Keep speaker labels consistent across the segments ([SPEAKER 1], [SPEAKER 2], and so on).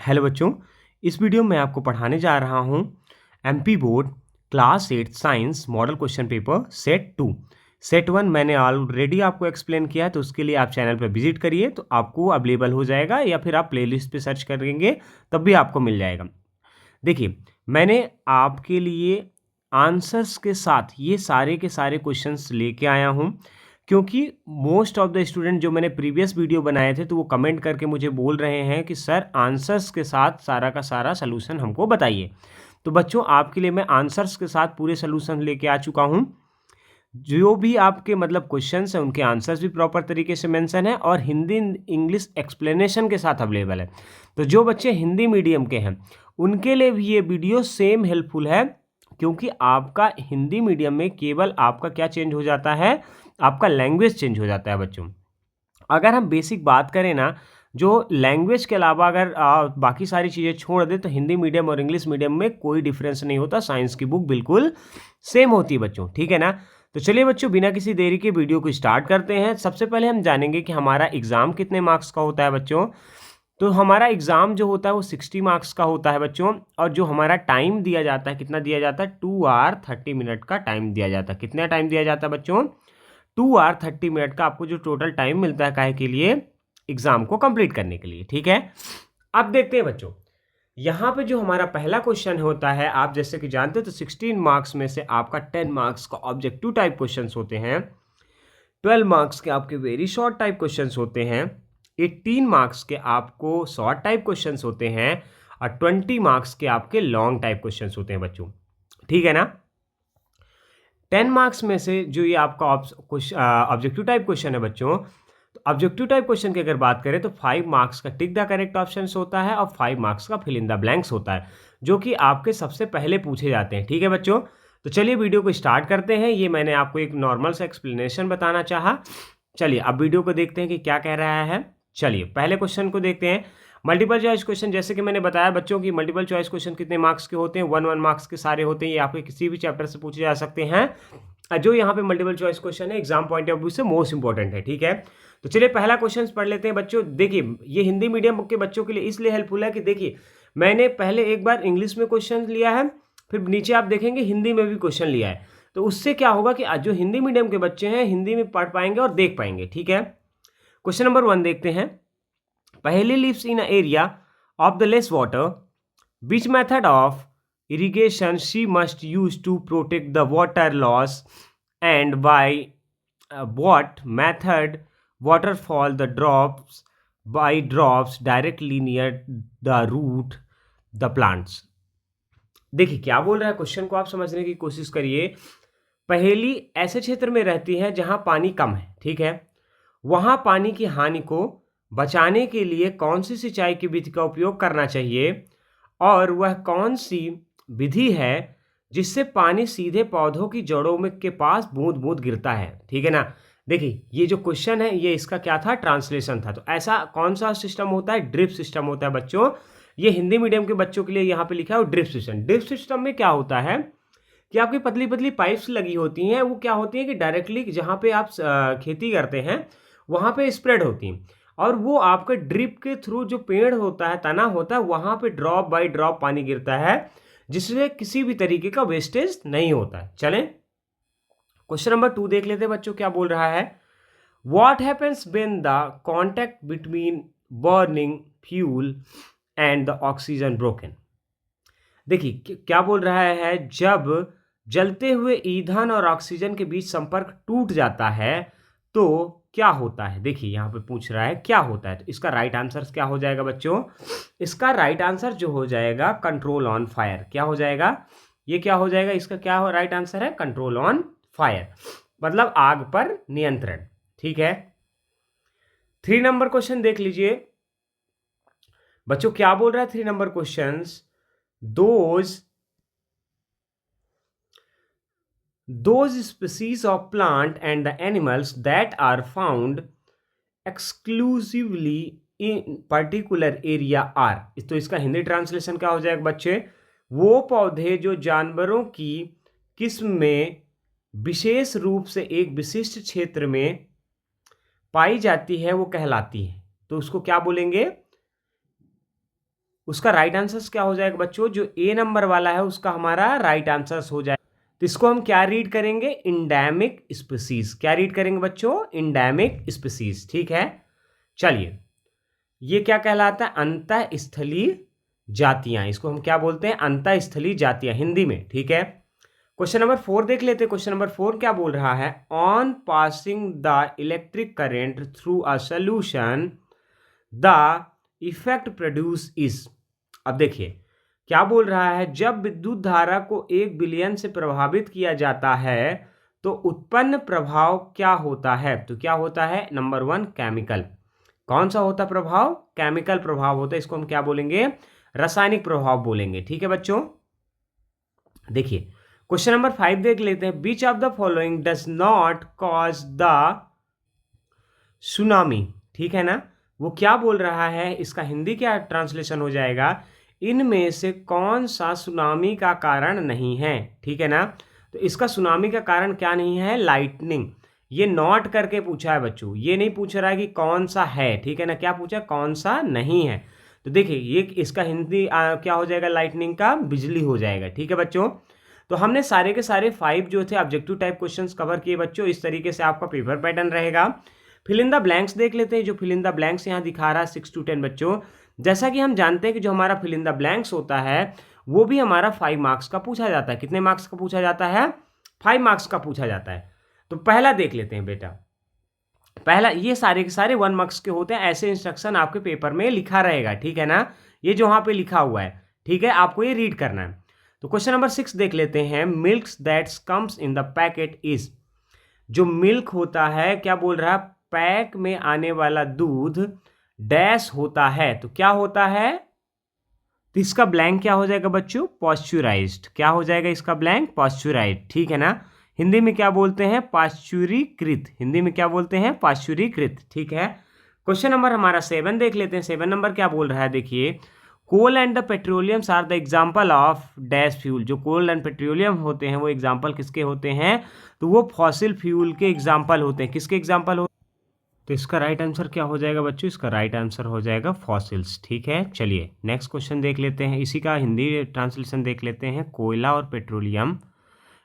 [SPEAKER 1] Hello बच्चों, इस video में आपको पढ़ाने जा रहा हूँ MP board class 8 science model question paper set 2। Set 1 मैंने ऑलरेडी आपको एक्सप्लेन किया है, तो उसके लिए आप चैनल पर विजिट करिए तो आपको अवेलेबल हो जाएगा, या फिर आप प्लेलिस्ट पे सर्च करेंगे तब भी आपको मिल जाएगा। देखिए, मैंने आपके लिए आंसर्स के साथ ये सारे के सारे क्वेश्चंस लेके आया हूँ, क्योंकि मोस्ट ऑफ द स्टूडेंट जो मैंने प्रीवियस वीडियो बनाए थे तो वो कमेंट करके मुझे बोल रहे हैं कि सर आंसर्स के साथ सारा का सारा सलूशन हमको बताइए। तो बच्चों, आपके लिए मैं आंसर्स के साथ पूरे सलूशन लेके आ चुका हूँ। जो भी आपके मतलब क्वेश्चंस हैं उनके आंसर्स भी प्रॉपर तरीके से मेंशन है और हिंदी इंग्लिश एक्सप्लेनेशन के साथ अवेलेबल है। तो जो बच्चे हिंदी मीडियम के हैं उनके लिए भी ये वीडियो सेम हेल्पफुल है, क्योंकि आपका हिंदी मीडियम में केवल आपका क्या चेंज हो जाता है, आपका लैंग्वेज चेंज हो जाता है बच्चों। अगर हम बेसिक बात करें ना, जो लैंग्वेज के अलावा अगर बाकी सारी चीज़ें छोड़ दें तो हिंदी मीडियम और इंग्लिश मीडियम में कोई डिफरेंस नहीं होता। साइंस की बुक बिल्कुल सेम होती है बच्चों, ठीक है ना। तो चलिए बच्चों, बिना किसी देरी के वीडियो को स्टार्ट करते हैं। सबसे पहले हम जानेंगे कि हमारा एग्ज़ाम कितने मार्क्स का होता है बच्चों। तो हमारा एग्ज़ाम जो होता है वो 60 मार्क्स का होता है बच्चों, और जो हमारा टाइम दिया जाता है, कितना दिया जाता है, 2 आवर 30 मिनट का टाइम दिया जाता है। कितना टाइम दिया जाता है बच्चों, 2 आवर 30 मिनट का आपको जो टोटल टाइम मिलता है काहे के लिए, एग्ज़ाम को कंप्लीट करने के लिए, ठीक है। अब देखते हैं बच्चों, यहाँ पे जो हमारा पहला क्वेश्चन होता है, आप जैसे कि जानते हो तो 16 मार्क्स में से आपका 10 मार्क्स का ऑब्जेक्टिव टाइप क्वेश्चंस होते हैं, 12 मार्क्स के आपके वेरी शॉर्ट टाइप क्वेश्चंस होते हैं, 18 मार्क्स के आपको शॉर्ट टाइप क्वेश्चंस होते हैं, और 20 मार्क्स के आपके लॉन्ग टाइप क्वेश्चंस होते हैं बच्चों, ठीक है ना। 10 मार्क्स में से जो ये आपका ऑब्जेक्टिव टाइप क्वेश्चन है बच्चों, तो ऑब्जेक्टिव टाइप क्वेश्चन की अगर बात करें तो 5 मार्क्स का टिक द करेक्ट ऑप्शंस होता है और 5 मार्क्स का फिल इन द ब्लैंक्स होता है, जो कि आपके सबसे पहले पूछे जाते हैं, ठीक है बच्चों। तो चलिए वीडियो को स्टार्ट करते हैं। ये मैंने आपको एक नॉर्मल सा एक्सप्लेनेशन बताना चाहा। चलिए अब वीडियो को देखते हैं कि क्या कह रहा है। चलिए पहले क्वेश्चन को देखते हैं। मल्टीपल चॉइस क्वेश्चन, जैसे कि मैंने बताया बच्चों की मल्टीपल चॉइस क्वेश्चन कितने मार्क्स के होते हैं, 1 मार्क्स के सारे होते हैं। ये आपके किसी भी चैप्टर से पूछे जा सकते हैं। जो यहाँ पे मल्टीपल चॉइस क्वेश्चन है एग्जाम पॉइंट ऑफ व्यू से मोस्ट इंपॉर्टेंट है, ठीक है। तो चलिए पहला क्वेश्चन पढ़ लेते हैं बच्चों। देखिए, ये हिंदी मीडियम के बच्चों के लिए इसलिए हेल्पफुल है कि देखिए, मैंने पहले एक बार इंग्लिश में क्वेश्चन लिया है, फिर नीचे आप देखेंगे हिंदी में भी क्वेश्चन लिया है। तो उससे क्या होगा कि जो हिंदी मीडियम के बच्चे हैं हिंदी में पढ़ पाएंगे और देख पाएंगे, ठीक है। क्वेश्चन नंबर 1 देखते हैं। पहले leaves in area of the less water, which method of irrigation she must use to protect the water loss, and by what method waterfall the drops by drops directly near the root the plants। देखिए क्या बोल रहा है, question को आप समझने की कोशिश करिए। पहेली ऐसे क्षेत्र में रहती है जहां पानी कम है, ठीक है। वहां पानी की हानि को बचाने के लिए कौन सी सिंचाई की विधि का उपयोग करना चाहिए, और वह कौन सी विधि है जिससे पानी सीधे पौधों की जड़ों में के पास बूंद बूंद गिरता है, ठीक है ना। देखिए ये जो क्वेश्चन है ये इसका क्या था, ट्रांसलेशन था। तो ऐसा कौन सा सिस्टम होता है, ड्रिप सिस्टम होता है बच्चों। ये हिंदी मीडियम के बच्चों के लिए यहाँ पे लिखा है ड्रिप सिस्टम। ड्रिप सिस्टम में क्या होता है कि आपकी पतली पतली पाइप्स लगी होती हैं, वो क्या होती हैं कि डायरेक्टली जहाँ पे आप खेती करते हैं वहाँ पे स्प्रेड होती हैं, और वो आपके ड्रिप के थ्रू जो पेड़ होता है, तना होता है, वहाँ पे ड्रॉप बाय ड्रॉप पानी गिरता है, जिससे किसी भी तरीके का वेस्टेज नहीं होता है। चलें क्वेश्चन नंबर 2 देख लेते हैं बच्चों, क्या बोल रहा है। What happens when the contact between burning fuel and the oxygen broken। देखिए क्या बोल रहा है, जब जलते हुए ईंधन और ऑक्सीजन के बीच संपर्क टूट जाता है तो क्या होता है। देखिए यहाँ पे पूछ रहा है क्या होता है, तो इसका राइट आंसर क्या हो जाएगा बच्चों। इसका राइट आंसर जो हो जाएगा कंट्रोल ऑन फायर। क्या हो जाएगा, ये क्या हो जाएगा, इसका क्या हो राइट आंसर है, कंट्रोल ऑन फायर, मतलब आग पर नियंत्रण, ठीक है। 3 नंबर क्वेश्चन देख लीजिए बच्चों, क्या बोल रहा है 3 number question. those species of plant and the animals that are found exclusively in particular area are। तो इसका हिंदी ट्रांसलेशन क्या हो जाएगा बच्चे, वो पौधे जो जानवरों की किस्म में विशेष रूप से एक विशिष्ट क्षेत्र में पाई जाती है वो कहलाती है। तो उसको क्या बोलेंगे, उसका राइट आंसर क्या हो जाएगा बच्चों, जो ए नंबर वाला है उसका हमारा राइट आंसर हो जाएगा। तो इसको हम क्या रीड करेंगे, इंडेमिक स्पीसीज। क्या रीड करेंगे बच्चों, इंडेमिक स्पीसीज। ठीक है, चलिए ये क्या कहलाता है, अंतःस्थलीय जातियां। इसको हम क्या बोलते हैं, अंतःस्थलीय जातियां हिंदी में। ठीक है, क्वेश्चन नंबर 4 देख लेते हैं। क्वेश्चन नंबर 4 क्या बोल रहा है, on passing the electric current through a solution the effect produce is. अब देखिए क्या बोल रहा है, जब विद्युत धारा को 1 बिलियन से प्रभावित किया जाता है तो उत्पन्न प्रभाव क्या होता है। तो क्या होता है, नंबर 1 केमिकल। कौन सा होता प्रभाव, केमिकल प्रभाव होता है। इसको हम क्या बोलेंगे, रासायनिक प्रभाव बोलेंगे। ठीक है बच्चों, देखिए क्वेश्चन नंबर 5 देख लेते हैं। Which of the following does not cause the tsunami. ठीक है ना, वो क्या बोल रहा है, इसका हिंदी क्या ट्रांसलेशन हो जाएगा, इनमें से कौन सा सुनामी का कारण नहीं है। ठीक है ना, तो इसका सुनामी का कारण क्या नहीं है, लाइटनिंग। ये नॉट करके पूछा है बच्चों, ये नहीं पूछ रहा है कि कौन सा है। ठीक है ना, क्या पूछा, कौन सा नहीं है। तो देखिए ये इसका हिंदी क्या हो जाएगा, लाइटनिंग का बिजली हो जाएगा। ठीक है बच्चों, तो हमने सारे के सारे 5 जो थे ऑब्जेक्टिव टाइप क्वेश्चंस कवर किए बच्चों। इस तरीके से आपका पेपर पैटर्न रहेगा। फिल इन द ब्लैंक्स देख लेते हैं। जो फिल इन द ब्लैंक्स यहाँ दिखा रहा है 6 to 10 बच्चों, जैसा कि हम जानते हैं कि जो हमारा फिल इन द ब्लैंक्स होता है वो भी हमारा 5 मार्क्स का पूछा जाता है। कितने मार्क्स का पूछा जाता है, 5 मार्क्स का पूछा जाता है। तो पहला देख लेते हैं बेटा, पहला ये सारे के सारे 1 मार्क्स के होते हैं। ऐसे इंस्ट्रक्शन आपके पेपर में लिखा रहेगा। ठीक है ना, ये जो वहाँ पे लिखा हुआ है, ठीक है, आपको ये रीड करना है। तो क्वेश्चन नंबर 6 देख लेते हैं। Milk that comes in the packet is. जो मिल्क होता है, क्या बोल रहा है, पैक में आने वाला दूध डैश होता है। तो क्या होता है, तो इसका ब्लैंक क्या हो जाएगा बच्चों, पॉस्चुराइज्ड। क्या हो जाएगा इसका ब्लैंक, पॉस्चुराइज्ड। ठीक है ना, हिंदी में क्या बोलते हैं, पाश्चुरीकृत। हिंदी में क्या बोलते हैं, पाश्चुरीकृत। ठीक है, क्वेश्चन नंबर हमारा 7 देख लेते हैं। 7 नंबर क्या बोल रहा है, देखिए coal and the petroleums are the example of dash fuel. जो कोल एंड पेट्रोलियम होते हैं वो एग्जाम्पल किसके होते हैं, तो वो फॉसिल फ्यूल के एग्जाम्पल होते हैं। किसके एग्जाम्पल हो, तो इसका राइट आंसर क्या हो जाएगा बच्चों, इसका राइट आंसर हो जाएगा फॉसिल्स। ठीक है, चलिए नेक्स्ट क्वेश्चन देख लेते हैं। इसी का हिंदी ट्रांसलेशन देख लेते हैं। कोयला और पेट्रोलियम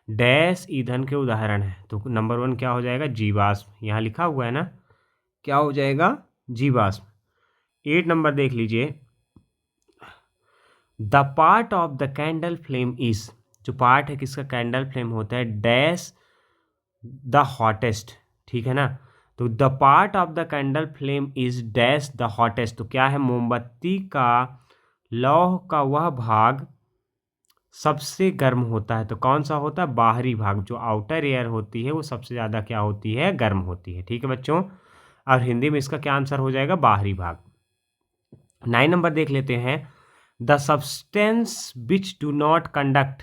[SPEAKER 1] डैश ईंधन के उदाहरण है। तो नंबर 1 क्या हो जाएगा, जीवाश्म। यहाँ लिखा हुआ है ना, क्या हो जाएगा, जीवाश्म। 8 नंबर देख लीजिए। The part of the candle flame is. जो पार्ट है किसका, कैंडल फ्लेम होता है, डैश द हॉटेस्ट। ठीक है ना, तो the part of the candle flame is dash the hottest. तो क्या है, मोमबत्ती का लौह का वह भाग सबसे गर्म होता है। तो कौन सा होता है, बाहरी भाग। जो आउटर एयर होती है वो सबसे ज़्यादा क्या होती है, गर्म होती है। ठीक है बच्चों, और हिंदी में इसका क्या आंसर हो जाएगा, बाहरी भाग। 9 नंबर देख लेते हैं। The substance which do not conduct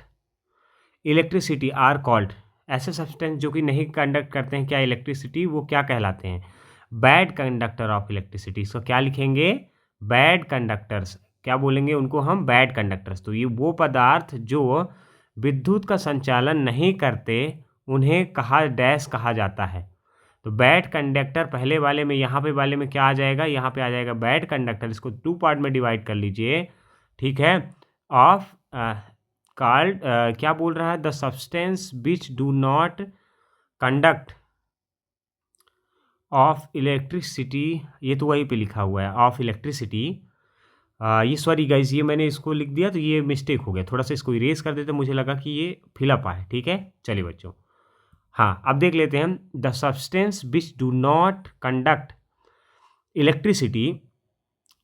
[SPEAKER 1] electricity are called. ऐसे सब्सटेंस जो कि नहीं कंडक्ट करते हैं क्या इलेक्ट्रिसिटी, वो क्या कहलाते हैं, बैड कंडक्टर ऑफ इलेक्ट्रिसिटी। इसको क्या लिखेंगे, बैड कंडक्टर्स। क्या बोलेंगे उनको हम, बैड कंडक्टर्स। तो ये वो पदार्थ जो विद्युत का संचालन नहीं करते उन्हें कहा डैश कहा जाता है। तो बैड कंडक्टर पहले वाले में, यहाँ पे वाले में क्या आ जाएगा, यहाँ पे आ जाएगा बैड कंडक्टर। इसको 2 पार्ट में डिवाइड कर लीजिए। ठीक है, ऑफ कॉल्ड क्या बोल रहा है, the substance which do not conduct of electricity. ये तो वहीं पे लिखा हुआ है ऑफ इलेक्ट्रिसिटी। ये सॉरी गाइज, ये मैंने इसको लिख दिया तो ये मिस्टेक हो गया। थोड़ा सा इसको इरेज कर देते, मुझे लगा कि ये फिलअप है। ठीक है, चलिए बच्चों, हाँ अब देख लेते हैं। The substance which do not conduct electricity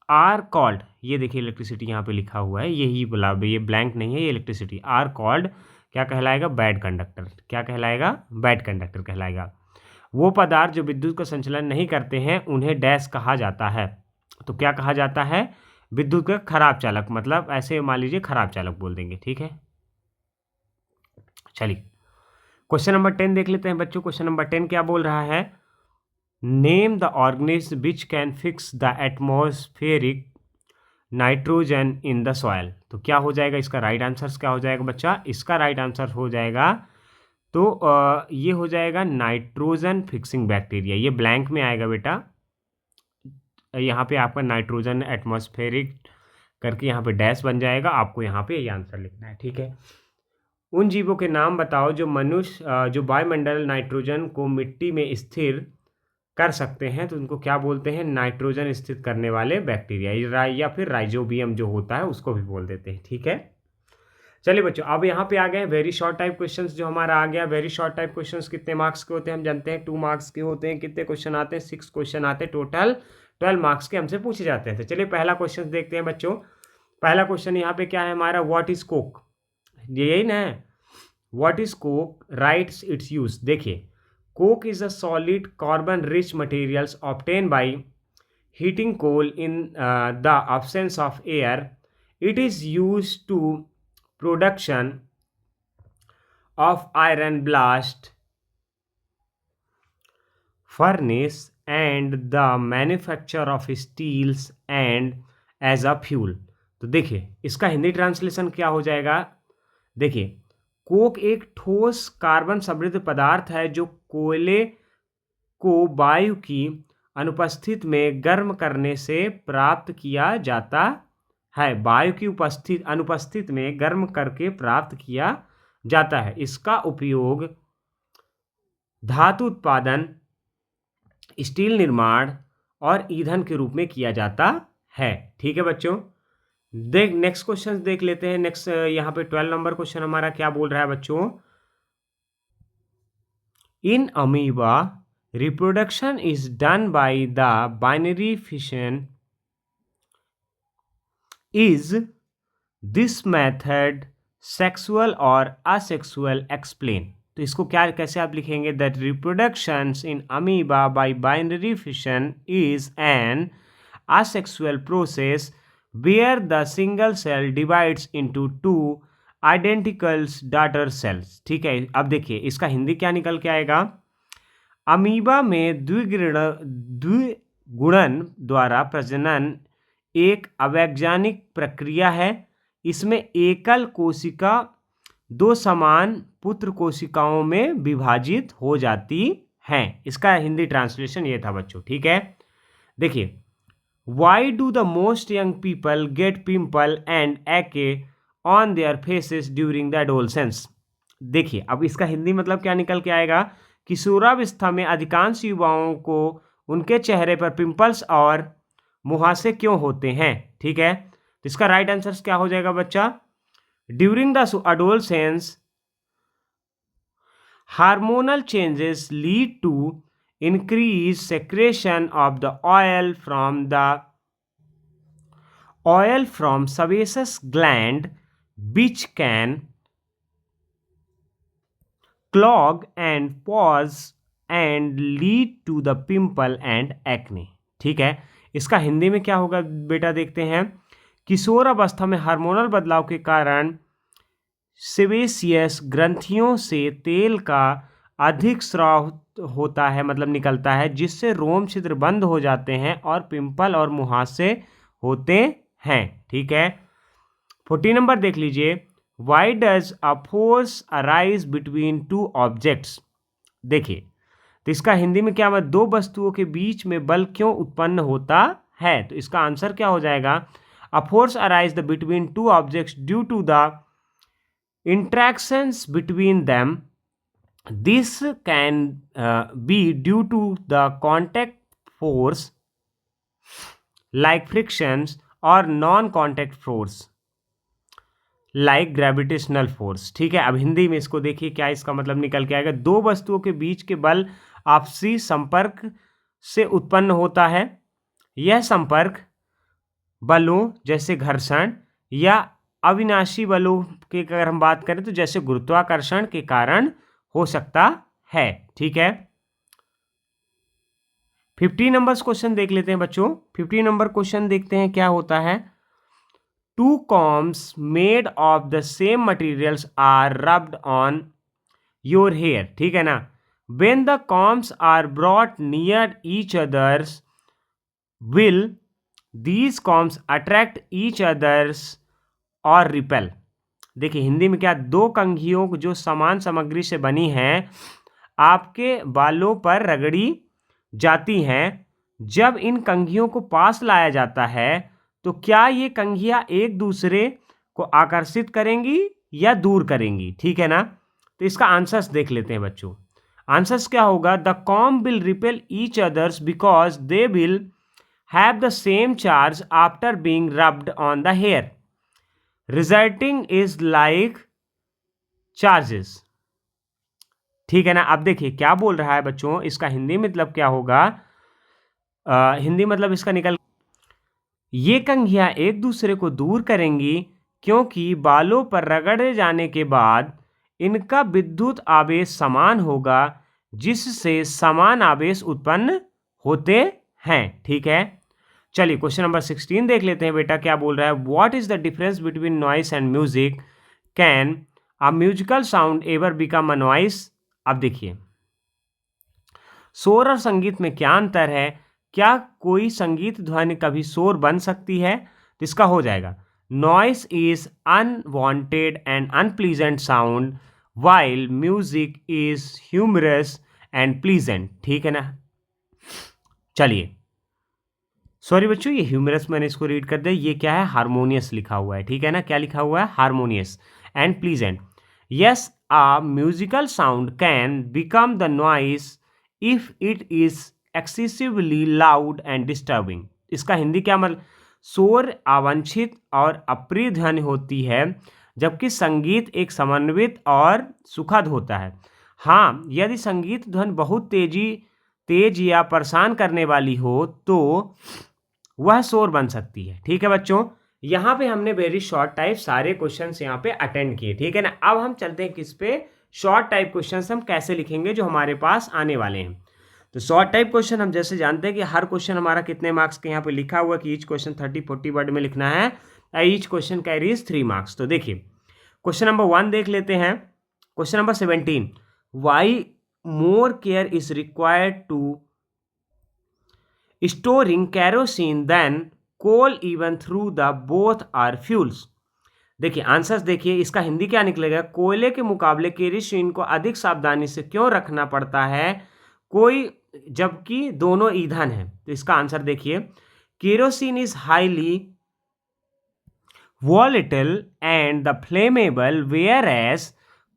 [SPEAKER 1] are called. ये देखिए इलेक्ट्रिसिटी यहाँ पे लिखा हुआ है, यही बोला, ये ब्लैंक नहीं है, ये इलेक्ट्रिसिटी। आर कॉल्ड क्या कहलाएगा, बैड कंडक्टर। क्या कहलाएगा, बैड कंडक्टर कहलाएगा। वो पदार्थ जो विद्युत का संचालन नहीं करते हैं उन्हें डैश कहा जाता है। तो क्या कहा जाता है, विद्युत का खराब चालक। मतलब ऐसे मान लीजिए खराब चालक बोल देंगे। ठीक है, चलिए क्वेश्चन नंबर 10 देख लेते हैं बच्चों। क्वेश्चन नंबर 10 क्या बोल रहा है, name the organism which can fix the atmospheric nitrogen in the soil. तो क्या हो जाएगा, इसका राइट आंसर क्या हो जाएगा बच्चा, इसका राइट आंसर हो जाएगा तो ये हो जाएगा नाइट्रोजन फिक्सिंग बैक्टीरिया। ये ब्लैंक में आएगा बेटा, यहाँ पे आपका नाइट्रोजन एटमॉस्फेरिक करके यहाँ पे डैश बन जाएगा, आपको यहाँ पे ये आंसर लिखना है। ठीक है, उन जीवों के नाम बताओ जो जो वायुमंडल नाइट्रोजन को मिट्टी में स्थिर कर सकते हैं, तो उनको क्या बोलते हैं? नाइट्रोजन स्थिर करने वाले बैक्टीरिया, या फिर राइजोबियम जो होता है उसको भी बोल देते हैं। ठीक है, चलिए बच्चों, अब यहाँ पे आ गए वेरी शॉर्ट टाइप क्वेश्चंस जो हमारा आ गया। वेरी शॉर्ट टाइप क्वेश्चंस कितने मार्क्स के होते हैं हम जानते हैं, 2 मार्क्स के होते हैं। कितने क्वेश्चन आते हैं? 6 क्वेश्चन आते हैं, टोटल 12 मार्क्स के हमसे पूछे जाते हैं। तो चलिए पहला क्वेश्चन देखते हैं बच्चों। पहला क्वेश्चन यहाँ पे क्या है हमारा? व्हाट इज कोक, यही ना है, what is coke, writes its use. देखिए, coke is a solid carbon rich materials obtain by heating coal in the absence of air. It is used to production of iron blast furnace and the manufacture of steels and as a fuel. तो देखिए इसका Hindi translation क्या हो जाएगा? देखिए, Coke एक ठोस carbon समृद्ध पदार्थ है जो कोयले को वायु की अनुपस्थित में गर्म करने से प्राप्त किया जाता है। वायु की अनुपस्थित में गर्म करके प्राप्त किया जाता है। इसका उपयोग धातु उत्पादन, स्टील निर्माण और ईंधन के रूप में किया जाता है। ठीक है बच्चों, नेक्स्ट क्वेश्चन देख लेते हैं। नेक्स्ट यहाँ पे 12 नंबर क्वेश्चन हमारा क्या बोल रहा है बच्चों? In amoeba reproduction is done by the binary fission. Is this method sexual or asexual? Explain. तो इसको क्या कैसे आप लिखेंगे? That reproductions in amoeba by binary fission is an asexual process where the single cell divides into two identical daughter cells. ठीक है, अब देखिए इसका हिंदी क्या निकल के आएगा? अमीबा में द्विगुणन द्वारा प्रजनन एक अवैज्ञानिक प्रक्रिया है। इसमें एकल कोशिका दो समान पुत्र कोशिकाओं में विभाजित हो जाती हैं। इसका हिंदी ट्रांसलेशन ये था बच्चों। ठीक है, देखिए, why do the most young people get pimple and acne on their faces during the adolescence. देखिए, अब इसका हिंदी मतलब क्या निकल के आएगा? किशोरावस्था में अधिकांश युवाओं को उनके चेहरे पर पिंपल्स और मुहासे क्यों होते हैं? ठीक है, तो इसका राइट आंसर क्या हो जाएगा बच्चा? During the adolescence hormonal changes lead to increase secretion of the oil from sebaceous gland which can clog and pause and lead to the pimple and acne. ठीक है, इसका हिंदी में क्या होगा बेटा? देखते हैं। किशोर अवस्था में हार्मोनल बदलाव के कारण सेबेसियस ग्रंथियों से तेल का अधिक स्राव होता है, मतलब निकलता है, जिससे रोम छिद्र बंद हो जाते हैं और पिंपल और मुहासे होते हैं। ठीक है, 40 नंबर देख लीजिए। Why does a force arise between two objects? देखिए, तो इसका हिंदी में क्या मतलब? दो वस्तुओं के बीच में बल क्यों उत्पन्न होता है? तो इसका आंसर क्या हो जाएगा? A force arise between two objects due to the interactions between them. This can be due to the contact force like frictions or non-contact force like gravitational force. ठीक है, अब हिंदी में इसको देखिए क्या इसका मतलब निकल के आएगा? दो वस्तुओं के बीच के बल आपसी संपर्क से उत्पन्न होता है। यह संपर्क बलों जैसे घर्षण या अविनाशी बलों की अगर हम बात करें तो जैसे गुरुत्वाकर्षण के कारण हो सकता है। ठीक है, 50 नंबर क्वेश्चन देख लेते हैं बच्चों। 50 नंबर क्वेश्चन देखते हैं क्या होता है। Two combs made of the same materials are rubbed on your hair. ठीक है ना? When the combs are brought near each others, will these combs attract each others or repel? देखिए हिंदी में क्या? दो कंघियों जो समान सामग्री से बनी हैं आपके बालों पर रगड़ी जाती हैं। जब इन कंघियों को पास लाया जाता है तो क्या ये कंघियां एक दूसरे को आकर्षित करेंगी या दूर करेंगी, ठीक है ना। तो इसका आंसर्स देख लेते हैं बच्चों। आंसर्स क्या होगा, the comb will repel each others because they will have the same charge after being rubbed on the hair, resulting is like charges, ठीक है ना। अब देखिए क्या बोल रहा है बच्चों, इसका हिंदी मतलब क्या होगा, हिंदी मतलब इसका निकल, ये कंघियां एक दूसरे को दूर करेंगी क्योंकि बालों पर रगड़े जाने के बाद इनका विद्युत आवेश समान होगा, जिससे समान आवेश उत्पन्न होते हैं, ठीक है। चलिए क्वेश्चन नंबर 16 देख लेते हैं बेटा, क्या बोल रहा है, what is the difference between noise and music, can a musical sound ever become a noise. अब देखिए शोर और संगीत में क्या अंतर है, क्या कोई संगीत ध्वनि कभी शोर बन सकती है, तो इसका हो जाएगा, noise is unwanted and unpleasant sound while music is humorous and pleasant, ठीक है ना। चलिए सॉरी बच्चों, ये ह्यूमरस मैंने इसको रीड कर दिया, ये क्या है, हारमोनियस लिखा हुआ है, ठीक है ना। क्या लिखा हुआ है, harmonious and pleasant. Yes, a musical sound can become the noise if it is excessively loud and disturbing. इसका हिंदी क्या मतलब, शोर अवांछित और अप्रिय ध्वनि होती है जबकि संगीत एक समन्वित और सुखद होता है। हाँ, यदि संगीत ध्वनि बहुत तेज या परेशान करने वाली हो तो वह शोर बन सकती है, ठीक है बच्चों। यहाँ पे हमने वेरी शॉर्ट टाइप सारे क्वेश्चंस यहाँ पे अटेंड किए, ठीक है ना। अब हम चलते हैं किस पे, शॉर्ट टाइप क्वेश्चंस हम कैसे लिखेंगे जो हमारे पास आने वाले हैं। तो शॉर्ट टाइप क्वेश्चन हम जैसे जानते हैं कि हर क्वेश्चन हमारा कितने मार्क्स के यहाँ पे लिखा हुआ कि ईच क्वेश्चन 30-40 वर्ड में लिखना है, ईच क्वेश्चन कैरीज 3 मार्क्स। तो देखिए क्वेश्चन नंबर 1 देख लेते हैं, question number 17, why more care is required to storing kerosene than coal even through the both are fuels। देखिए आंसर्स देखिए, इसका हिंदी क्या निकलेगा, कोयले के मुकाबले केरोसिन को अधिक सावधानी से क्यों रखना पड़ता है कोई जबकि दोनों ईंधन है। तो इसका आंसर देखिए, kerosene is highly volatile and the flammable whereas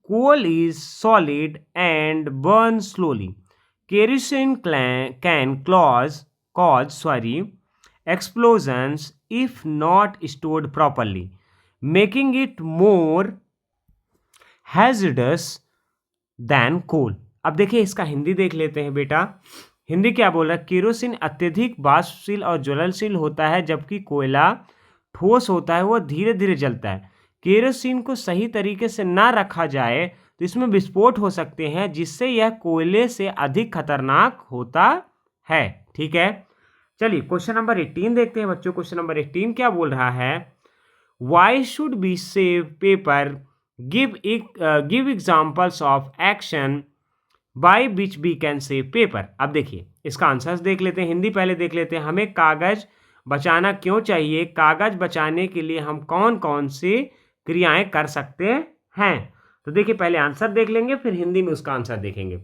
[SPEAKER 1] coal is solid and burns slowly। Kerosene can cause explosions if not stored properly, making it more hazardous than coal। अब देखिए इसका हिंदी देख लेते हैं बेटा, हिंदी क्या बोल रहा है, केरोसिन अत्यधिक वाष्पशील और ज्वलनशील होता है जबकि कोयला ठोस होता है, वह धीरे धीरे जलता है। केरोसिन को सही तरीके से ना रखा जाए तो इसमें विस्फोट हो सकते हैं जिससे यह कोयले से अधिक खतरनाक होता है, ठीक है। चलिए क्वेश्चन नंबर 18 देखते हैं बच्चों। क्वेश्चन नंबर 18 क्या बोल रहा है, why should be save paper, give examples of action by which we can save paper. अब देखिए इसका आंसर्स देख लेते हैं, हिंदी पहले देख लेते हैं, हमें कागज बचाना क्यों चाहिए, कागज बचाने के लिए हम कौन कौन सी क्रियाएं कर सकते हैं। तो देखिए पहले आंसर देख लेंगे फिर हिंदी में उसका आंसर देखेंगे।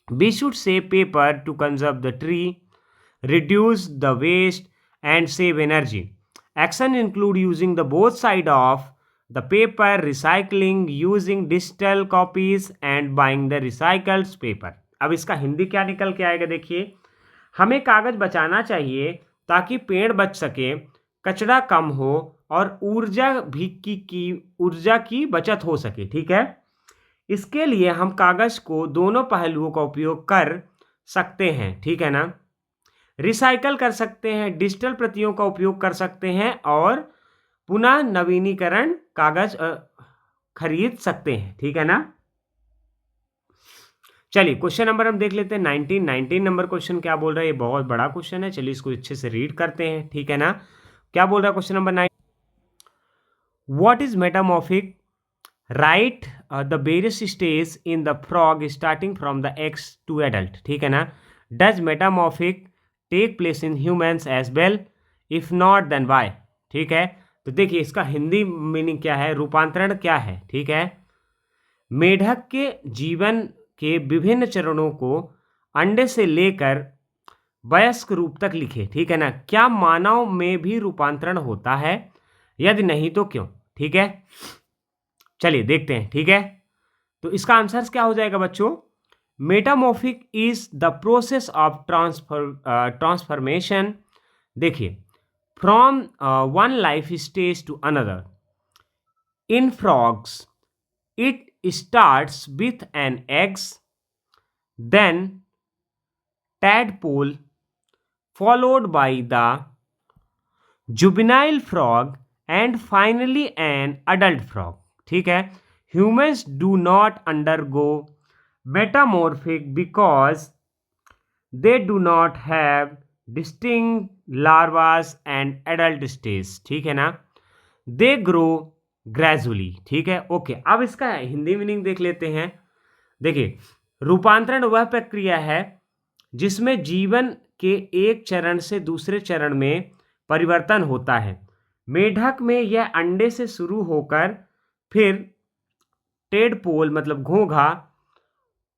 [SPEAKER 1] We should save paper to conserve the tree, reduce the waste and save energy. Action include using the both side of the paper, recycling, using digital copies and buying the recycled paper। अब इसका हिंदी क्या निकल के आएगा, देखिए हमें कागज बचाना चाहिए ताकि पेड़ बच सके, कचरा कम हो और ऊर्जा की बचत हो सके, ठीक है। इसके लिए हम कागज को दोनों पहलुओं का उपयोग कर सकते हैं, ठीक है ना। रिसाइकल कर सकते हैं, डिजिटल प्रतियों का उपयोग कर सकते हैं और पुनः नवीनीकरण कागज खरीद सकते हैं, ठीक है ना। चलिए क्वेश्चन नंबर हम देख लेते हैं 19 नंबर क्वेश्चन क्या बोल रहा है, ये बहुत बड़ा क्वेश्चन है, चलिए इसको अच्छे से रीड करते हैं, ठीक है ना। क्या बोल रहा है question number 9, what is metamorphic, write the various stage in the frog starting from the egg to adult, ठीक है ना। Does metamorphic take place in humans as well, if not then why, ठीक है। तो देखिए इसका हिंदी मीनिंग क्या है, रूपांतरण क्या है, ठीक है। मेढक के जीवन के विभिन्न चरणों को अंडे से लेकर वयस्क रूप तक लिखे, ठीक है ना। क्या मानव में भी रूपांतरण होता है, यदि नहीं तो क्यों? ठीक है, चलिए देखते हैं। ठीक है, तो इसका आंसर क्या हो जाएगा बच्चों? Metamorphic is the process of transformation, देखिए, from one life stage to another. In frogs it starts with an eggs, then tadpole, followed by the juvenile frog, and finally an adult frog. ठीक है, humans do not undergo metamorphic because they do not have distinct larvae and adult stage, ठीक है ना। They grow gradually, ठीक है। Okay, अब इसका Hindi meaning देख लेते हैं। देखिए, रूपांतरण वह प्रक्रिया है जिसमें जीवन के एक चरण से दूसरे चरण में परिवर्तन होता है। मेढक में यह अंडे से शुरू होकर फिर टेडपोल मतलब घोंघा,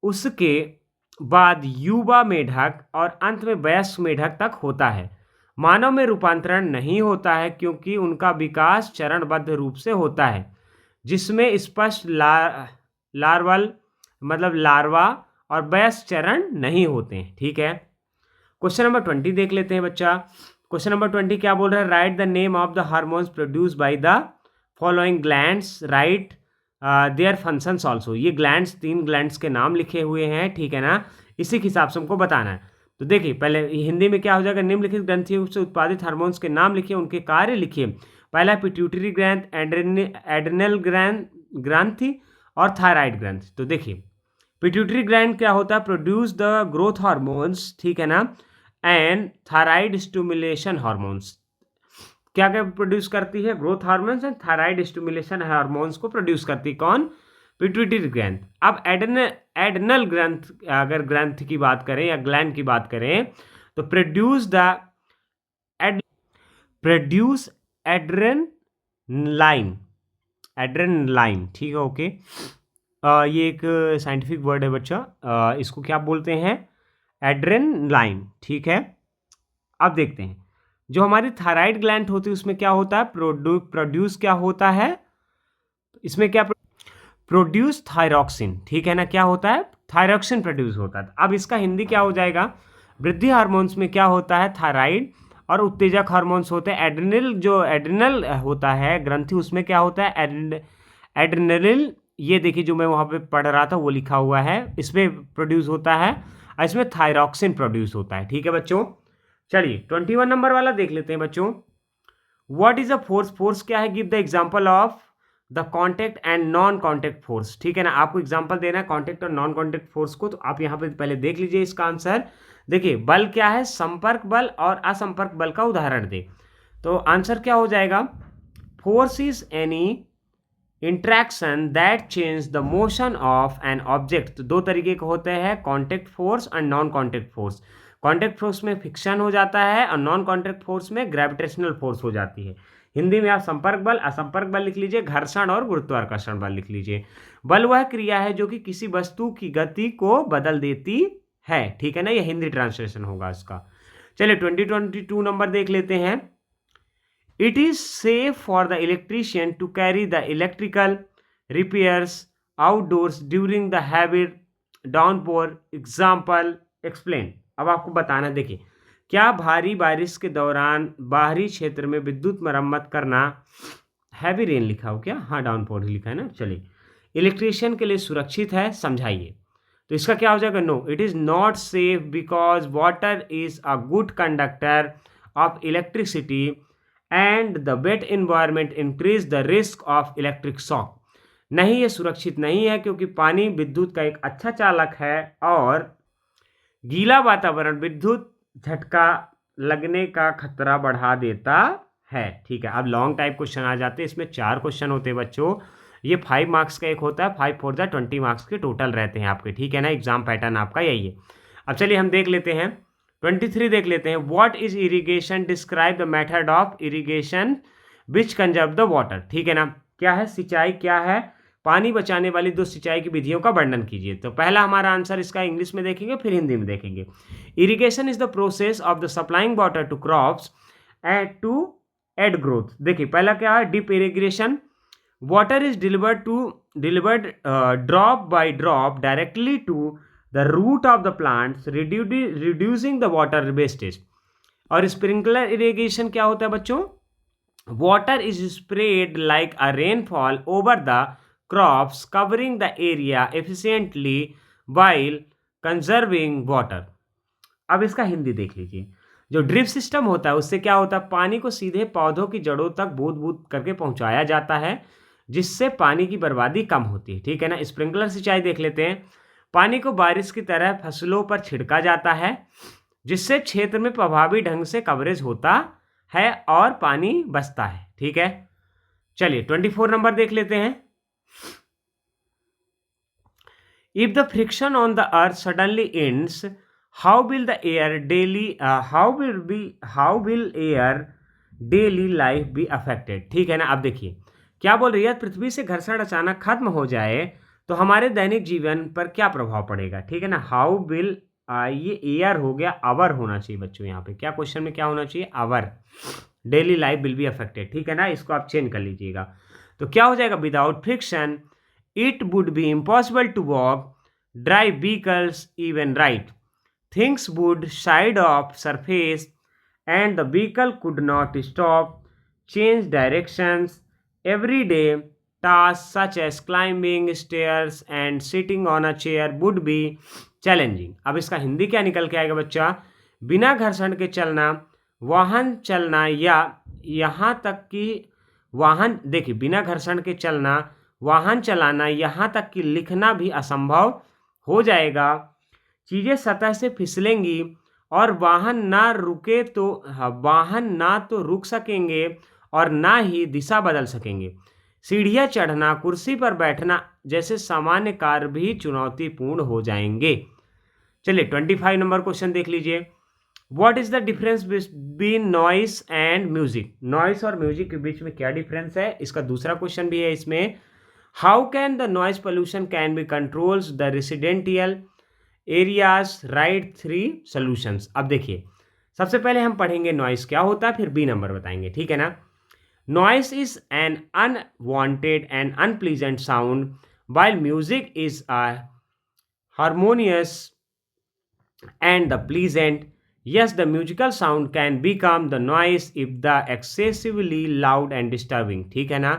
[SPEAKER 1] उसके बाद युवा मेढक और अंत में वयस्क मेढक तक होता है। मानव में रूपांतरण नहीं होता है क्योंकि उनका विकास चरणबद्ध रूप से होता है, जिसमें स्पष्ट लार्वल मतलब लार्वा और वयस्क चरण नहीं होते हैं। ठीक है, क्वेश्चन नंबर 20 देख लेते हैं बच्चा। क्वेश्चन नंबर 20 क्या बोल रहा है? Right the name of the hormones produce by the following glands, right their functions also. ये ग्लैंड्स, 3 ग्लैंड्स के नाम लिखे हुए हैं, ठीक है ना। इसी के हिसाब से हमको बताना है। तो देखिए, पहले हिंदी में क्या हो जाएगा? निम्नलिखित ग्रंथियों से उत्पादित हार्मोन्स के नाम लिखिए, उनके कार्य लिखिए। पहला पिट्यूटरी ग्रंथ, एड्रेनल ग्रंथि और थायराइड ग्रंथ। तो देखिए, पिट्यूटरी ग्लैंड क्या होता है? प्रोड्यूस द ग्रोथ हार्मोन्स, ठीक है ना, एंड थायराइड स्टिमुलेशन हार्मोन्स। क्या क्या प्रोड्यूस करती है? Growth hormones and thyroid stimulation hormones को प्रोड्यूस करती कौन? Pituitary gland. अब एड्रेनल ग्रंथ, अगर ग्रंथ की बात करें या ग्लैंड की बात करें, तो प्रोड्यूस एड्रेनलाइन, एड्रेनलाइन, ठीक है। ओके, ये एक साइंटिफिक वर्ड है बच्चा, इसको क्या बोलते हैं? एड्रेनलाइन, ठीक है। अब देखते हैं, जो हमारी थायराइड ग्लैंड होती है उसमें क्या होता है? प्रोड्यूस क्या होता है इसमें? क्या प्रोड्यूस? थायरॉक्सिन, ठीक है ना। क्या होता है? थायरॉक्सिन प्रोड्यूस होता है। अब इसका हिंदी क्या हो जाएगा? वृद्धि हार्मोन्स में क्या होता है? थायराइड, और उत्तेजक हार्मोन्स होते हैं एड्रेनल। जो एड्रेनल होता है ग्रंथि, उसमें क्या होता है? एड्रेनलिन। ये देखिए, जो मैं वहाँ पे पढ़ रहा था वो लिखा हुआ है, इसमें प्रोड्यूस होता है, और इसमें थायरॉक्सिन प्रोड्यूस होता है, ठीक है बच्चों। चलिए 21 नंबर वाला देख लेते हैं बच्चों। What is a force? Force क्या है? Give the example of the contact and non contact force, ठीक है ना। आपको एग्जांपल देना है कॉन्टैक्ट और नॉन कॉन्टैक्ट फोर्स को, तो आप यहाँ पे पहले देख लीजिए इसका आंसर। देखिए, बल क्या है? संपर्क बल और असंपर्क बल का उदाहरण दे। तो आंसर क्या हो जाएगा? Force is any interaction that change the motion of an object. तो 2 तरीके के होते हैं, contact force and non contact force. Contact force में फ्रिक्शन हो जाता है और नॉन कॉन्टैक्ट फोर्स में ग्रेविटेशनल फोर्स हो जाती है। हिंदी में आप संपर्क बल, असंपर्क बल लिख लीजिए, घर्षण और गुरुत्वाकर्षण बल लिख लीजिए। बल वह क्रिया है जो कि किसी वस्तु की गति को बदल देती है, ठीक है ना। ये हिंदी ट्रांसलेशन होगा इसका। चलिए 2022 नंबर देख लेते हैं। It is safe for the electrician to carry the electrical repairs outdoors during the heavy downpour, example explain. अब आपको बताना, देखिए, क्या भारी बारिश के दौरान बाहरी क्षेत्र में विद्युत मरम्मत करना, हैवी रेन लिखा हो क्या? हाँ, डाउनपोर ही लिखा है ना। चलिए, इलेक्ट्रीशियन के लिए सुरक्षित है, समझाइए। तो इसका क्या हो जाएगा? No, it is not safe because water is a good conductor of electricity and the wet environment increase the risk of electric shock. नहीं, ये सुरक्षित नहीं है क्योंकि पानी विद्युत का एक अच्छा चालक है और गीला वातावरण विद्युत झटका लगने का खतरा बढ़ा देता है, ठीक है। अब लॉन्ग टाइप क्वेश्चन आ जाते हैं, इसमें 4 क्वेश्चन होते हैं बच्चों। ये 5 मार्क्स का एक होता है, 5 4 जा 20 मार्क्स के टोटल रहते हैं आपके, ठीक है ना। एग्जाम पैटर्न आपका यही है। अब चलिए हम देख लेते हैं 23 देख लेते हैं। What is irrigation? Describe the method of irrigation which conserve the water, ठीक है ना। क्या है सिंचाई? क्या है? पानी बचाने वाली 2 सिंचाई की विधियों का वर्णन कीजिए। तो पहला हमारा आंसर इसका इंग्लिश में देखेंगे, फिर हिंदी में देखेंगे। Irrigation is the process of the supplying water to crops and to aid growth. देखिए पहला क्या है, drip irrigation, water is delivered drop by drop directly to the root of the plants, reducing the water wastage. और sprinkler irrigation क्या होता है बच्चों, water is spread like a rainfall over the crops covering the area efficiently while conserving water. अब इसका हिंदी देख लीजिए। जो ड्रिप सिस्टम होता है उससे क्या होता है, पानी को सीधे पौधों की जड़ों तक बूंद बूंद करके पहुंचाया जाता है, जिससे पानी की बर्बादी कम होती है, ठीक है ना। स्प्रिंकलर सिंचाई देख लेते हैं। पानी को बारिश की तरह फसलों पर छिड़का जाता है, जिससे क्षेत्र में प्रभावी ढंग से कवरेज होता है और पानी बचता है, ठीक है। चलिए 24 नंबर देख लेते हैं। If the friction on the earth suddenly ends, how will air daily life B affected, ठीक है ना। अब देखिए क्या बोल रही है, पृथ्वी से घर्षण अचानक खत्म हो जाए तो हमारे दैनिक जीवन पर क्या प्रभाव पड़ेगा, ठीक है ना। हाउ विल, ये एयर हो गया, आवर होना चाहिए बच्चों, यहाँ पे क्या क्वेश्चन में क्या होना चाहिए, our, daily life will be affected, ठीक है ना। इसको आप चेंज कर लीजिएगा। तो क्या हो जाएगा, without friction it would be impossible to walk, drive vehicles even write, things would slide off surface and the vehicle could not stop, change directions, everyday tasks such as climbing stairs and sitting on a chair would be challenging। अब इसका हिंदी क्या निकल के आएगा बच्चा, बिना घर्षण के चलना, वाहन चलना, या यहाँ तक कि वाहन, देखिए बिना घर्षण के चलना, वाहन चलाना, यहाँ तक कि लिखना भी असंभव हो जाएगा। चीज़ें सतह से फिसलेंगी और वाहन ना तो रुक सकेंगे और ना ही दिशा बदल सकेंगे। सीढ़ियाँ चढ़ना, कुर्सी पर बैठना जैसे सामान्य कार्य भी चुनौतीपूर्ण हो जाएंगे। चलिए 25 नंबर क्वेश्चन देख लीजिए। What is the difference between noise and music. Noise और म्यूजिक के बीच में क्या डिफरेंस है, इसका दूसरा क्वेश्चन भी है इसमें। How can the noise pollution can be controls the residential areas, right 3 solutions. अब देखिए सबसे पहले हम पढ़ेंगे नॉइस क्या होता है, फिर बी नंबर बताएंगे, ठीक है ना। Noise is an unwanted and unpleasant sound, while music is a harmonious and the pleasant. Yes, the musical sound can become the noise if the excessively loud and disturbing, ठीक है ना।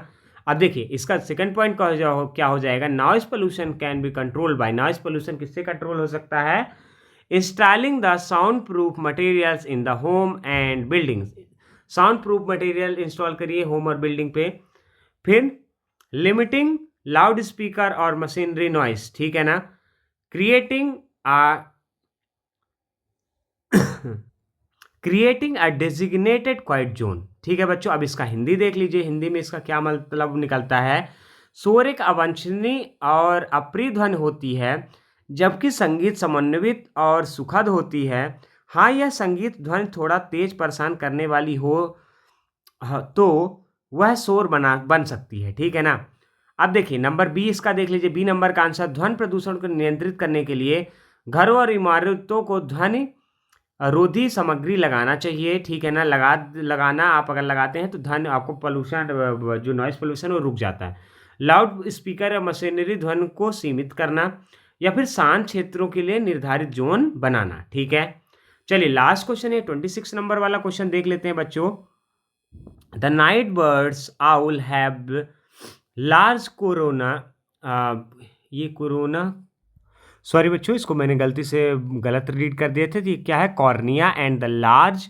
[SPEAKER 1] अब देखिए इसका सेकंड पॉइंट क्या हो जाएगा, noise pollution can be controlled by, noise pollution किससे कंट्रोल हो सकता है, installing the sound proof materials in the home and buildings, sound proof material install करिए होम और बिल्डिंग पे। फिर लिमिटिंग लाउड स्पीकर और मशीनरी नॉइस, ठीक है ना। Creating a designated quite zone, ठीक है बच्चों। अब इसका हिंदी देख लीजिए, हिंदी में इसका क्या मतलब निकलता है, शोर एक अवांछनीय और अप्रिय ध्वनि होती है जबकि संगीत समन्वित और सुखद होती है। हाँ, यह संगीत ध्वनि थोड़ा तेज परेशान करने वाली हो तो वह शोर बन सकती है, ठीक है ना। अब देखिए नंबर बी इसका देख लीजिए, बी नंबर का आंसर, ध्वनि प्रदूषण को नियंत्रित करने के लिए घरों और इमारतों को ध्वनि रोधी सामग्री लगाना चाहिए, ठीक है ना। लगाना आप अगर लगाते हैं तो ध्वनि आपको पोल्यूशन, जो नॉइस पोल्यूशन वो रुक जाता है। लाउड स्पीकर या मशीनरी ध्वनि को सीमित करना या फिर शांत क्षेत्रों के लिए निर्धारित जोन बनाना, ठीक है। चलिए लास्ट क्वेश्चन है 26 नंबर वाला क्वेश्चन देख लेते हैं बच्चों। The night birds owl have large corona, ये कोरोना, सॉरी बच्चों इसको मैंने गलती से गलत रीड कर दिए थे, क्या है, cornea and the large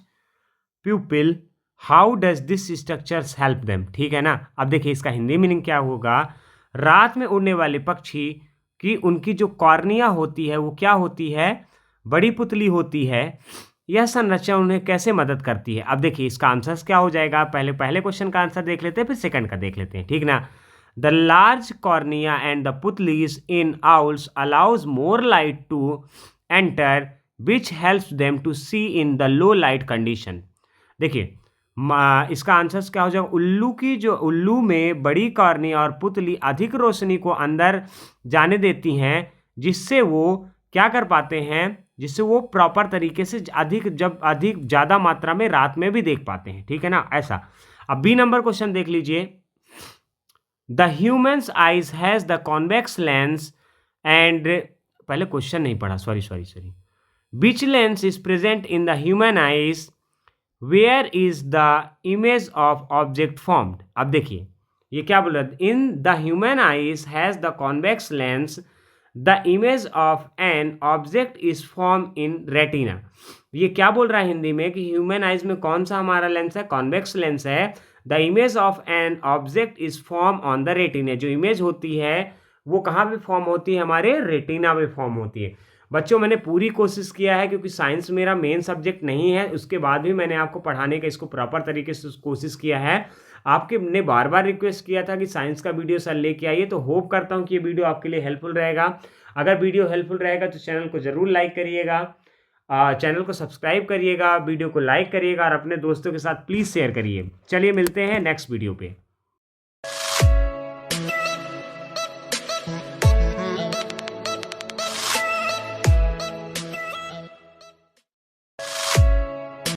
[SPEAKER 1] प्यूपिल, how does this structures help them, ठीक है ना। अब देखिए इसका हिंदी मीनिंग क्या होगा, रात में उड़ने वाले पक्षी की उनकी जो कॉर्निया होती है वो क्या होती है, बड़ी पुतली होती है, यह संरचना उन्हें कैसे मदद करती है। अब देखिए इसका आंसर क्या हो जाएगा, पहले क्वेश्चन का आंसर देख लेते हैं फिर सेकंड का देख लेते हैं, ठीक ना। The large cornea and the पुतलीज in owls allows more light to enter which helps them to see in the low light condition. देखिए इसका आंसर क्या हो जाएगा, उल्लू की जो उल्लू में बड़ी कॉर्निया और पुतली अधिक रोशनी को अंदर जाने देती हैं, जिससे वो क्या कर पाते हैं, जिससे वो प्रॉपर तरीके से अधिक ज़्यादा मात्रा में रात में भी देख पाते हैं। ठीक है ना, ऐसा। अब बी नंबर क्वेश्चन देख लीजिए। The humans eyes has the convex lens and, पहले क्वेश्चन नहीं पढ़ा, sorry. Which lens is present in the human eyes, where is the image of object formed. अब देखिए ये क्या बोल रहा है, in the human eyes has the convex lens, the image of an object is form in retina. ये क्या बोल रहा है हिंदी में कि ह्यूमन आइज में कौन सा हमारा लेंस है, कॉन्वेक्स लेंस है। The image of an object is form on the retina, जो इमेज होती है वो कहाँ पे फॉर्म होती है, हमारे रेटिना में फॉर्म होती है। बच्चों मैंने पूरी कोशिश किया है, क्योंकि साइंस मेरा मेन सब्जेक्ट नहीं है, उसके बाद भी मैंने आपको पढ़ाने का इसको प्रॉपर तरीके से कोशिश किया है। आपके ने बार बार रिक्वेस्ट किया था कि साइंस का वीडियो सर लेके आइए, तो होप करता हूँ कि ये वीडियो आपके लिए हेल्पफुल रहेगा। अगर वीडियो हेल्पफुल रहेगा तो चैनल को ज़रूर लाइक करिएगा, चैनल को सब्सक्राइब करिएगा, वीडियो को लाइक करिएगा और अपने दोस्तों के साथ प्लीज़ शेयर करिए। चलिए मिलते हैं नेक्स्ट वीडियो पे।